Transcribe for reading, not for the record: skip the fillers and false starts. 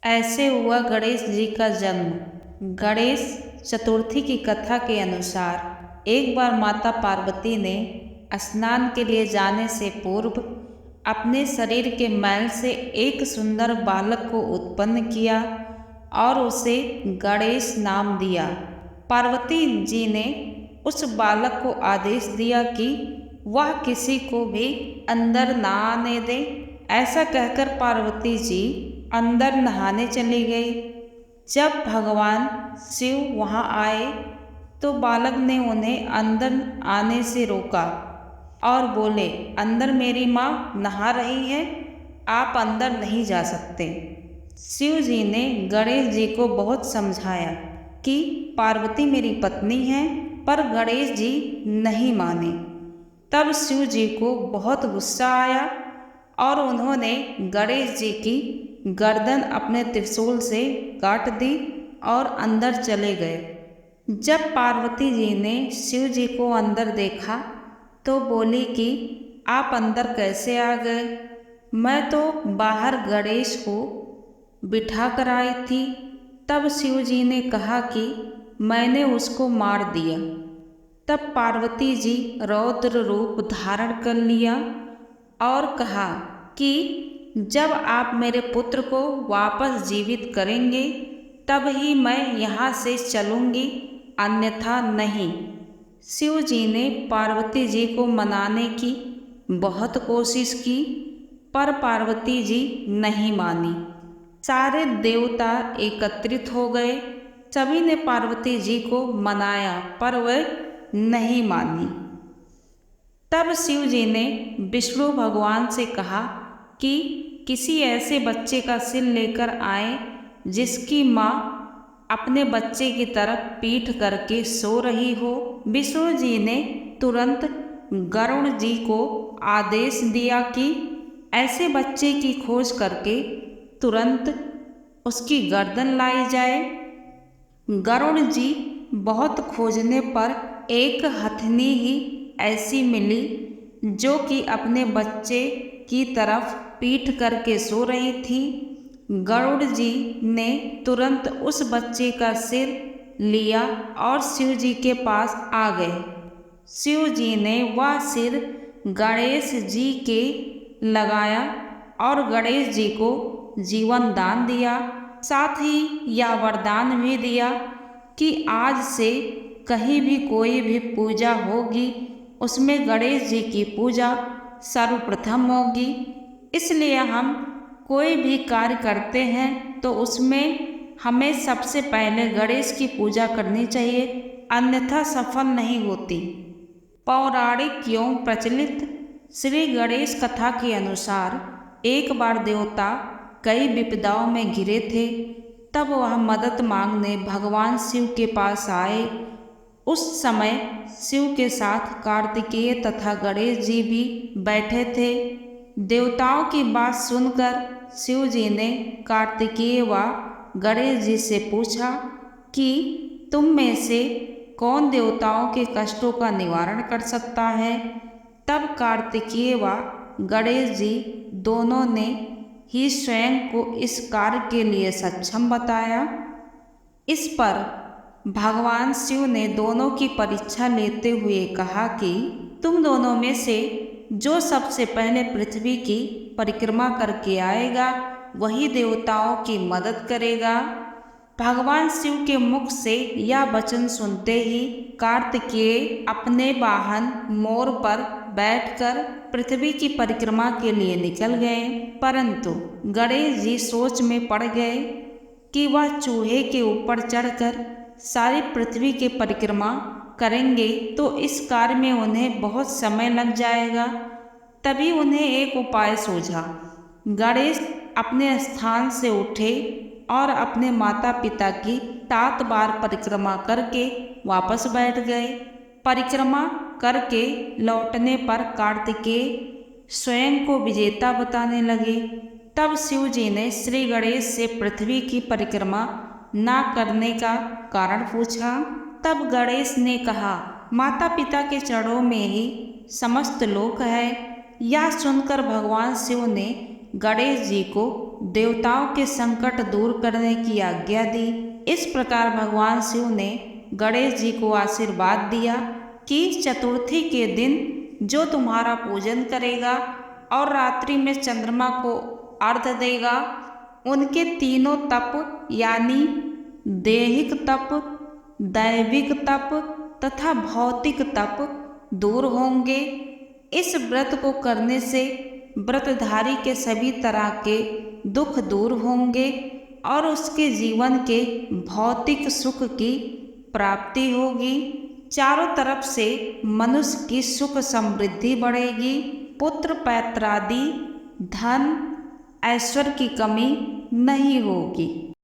ऐसे हुआ गणेश जी का जन्म। गणेश चतुर्थी की कथा के अनुसार एक बार माता पार्वती ने स्नान के लिए जाने से पूर्व अपने शरीर के मैल से एक सुंदर बालक को उत्पन्न किया और उसे गणेश नाम दिया। पार्वती जी ने उस बालक को आदेश दिया कि वह किसी को भी अंदर ना आने दे। ऐसा कहकर पार्वती जी अंदर नहाने चली गई। जब भगवान शिव वहाँ आए तो बालक ने उन्हें अंदर आने से रोका और बोले, अंदर मेरी माँ नहा रही है, आप अंदर नहीं जा सकते। शिव जी ने गणेश जी को बहुत समझाया कि पार्वती मेरी पत्नी है, पर गणेश जी नहीं माने। तब शिव जी को बहुत गुस्सा आया और उन्होंने गणेश जी की गर्दन अपने त्रिशूल से काट दी और अंदर चले गए। जब पार्वती जी ने शिव जी को अंदर देखा तो बोली कि आप अंदर कैसे आ गए? मैं तो बाहर गणेश को बिठा कर आई थी। तब शिव जी ने कहा कि मैंने उसको मार दिया। तब पार्वती जी रौद्र रूप धारण कर लिया और कहा कि जब आप मेरे पुत्र को वापस जीवित करेंगे तब ही मैं यहाँ से चलूँगी, अन्यथा नहीं। शिव जी ने पार्वती जी को मनाने की बहुत कोशिश की, पर पार्वती जी नहीं मानी। सारे देवता एकत्रित हो गए। सभी ने पार्वती जी को मनाया, पर वह नहीं मानी। तब शिव जी ने विष्णु भगवान से कहा कि किसी ऐसे बच्चे का सिर लेकर आए जिसकी माँ अपने बच्चे की तरफ पीठ करके सो रही हो। विष्णु जी ने तुरंत गरुण जी को आदेश दिया कि ऐसे बच्चे की खोज करके तुरंत उसकी गर्दन लाई जाए। गरुण जी बहुत खोजने पर एक हथनी ही ऐसी मिली जो कि अपने बच्चे की तरफ पीठ करके सो रही थी। गरुड़ जी ने तुरंत उस बच्चे का सिर लिया और शिव जी के पास आ गए। शिव जी ने वह सिर गणेश जी के लगाया और गणेश जी को जीवन दान दिया। साथ ही यह वरदान भी दिया कि आज से कहीं भी कोई भी पूजा होगी उसमें गणेश जी की पूजा सर्वप्रथम होगी। इसलिए हम कोई भी कार्य करते हैं तो उसमें हमें सबसे पहले गणेश की पूजा करनी चाहिए, अन्यथा सफल नहीं होती। पौराणिक एवं प्रचलित श्री गणेश कथा के अनुसार एक बार देवता कई विपदाओं में घिरे थे। तब वह मदद मांगने भगवान शिव के पास आए। उस समय शिव के साथ कार्तिकेय तथा गणेश जी भी बैठे थे। देवताओं की बात सुनकर शिव जी ने कार्तिकेय व गणेश जी से पूछा कि तुम में से कौन देवताओं के कष्टों का निवारण कर सकता है? तब कार्तिकेय व गणेश जी दोनों ने ही स्वयं को इस कार्य के लिए सक्षम बताया। इस पर भगवान शिव ने दोनों की परीक्षा लेते हुए कहा कि तुम दोनों में से जो सबसे पहले पृथ्वी की परिक्रमा करके आएगा वही देवताओं की मदद करेगा। भगवान शिव के मुख से यह वचन सुनते ही कार्तिकेय अपने वाहन मोर पर बैठकर पृथ्वी की परिक्रमा के लिए निकल गए। परंतु गणेश जी सोच में पड़ गए कि वह चूहे के ऊपर चढ़कर सारी पृथ्वी की परिक्रमा करेंगे तो इस कार्य में उन्हें बहुत समय लग जाएगा। तभी उन्हें एक उपाय सूझा। गणेश अपने स्थान से उठे और अपने माता पिता की 7 बार परिक्रमा करके वापस बैठ गए। परिक्रमा करके लौटने पर कार्तिकेय स्वयं को विजेता बताने लगे। तब शिव जी ने श्री गणेश से पृथ्वी की परिक्रमा ना करने का कारण पूछा। तब गणेश ने कहा, माता पिता के चरणों में ही समस्त लोक है। यह सुनकर भगवान शिव ने गणेश जी को देवताओं के संकट दूर करने की आज्ञा दी। इस प्रकार भगवान शिव ने गणेश जी को आशीर्वाद दिया कि चतुर्थी के दिन जो तुम्हारा पूजन करेगा और रात्रि में चंद्रमा को अर्घ्य देगा, उनके तीनों तप यानी दैहिक तप, दैविक तप तथा भौतिक तप दूर होंगे। इस व्रत को करने से व्रतधारी के सभी तरह के दुख दूर होंगे और उसके जीवन के भौतिक सुख की प्राप्ति होगी। चारों तरफ से मनुष्य की सुख समृद्धि बढ़ेगी, पुत्र पैत्रादि धन ऐश्वर्य की कमी नहीं होगी।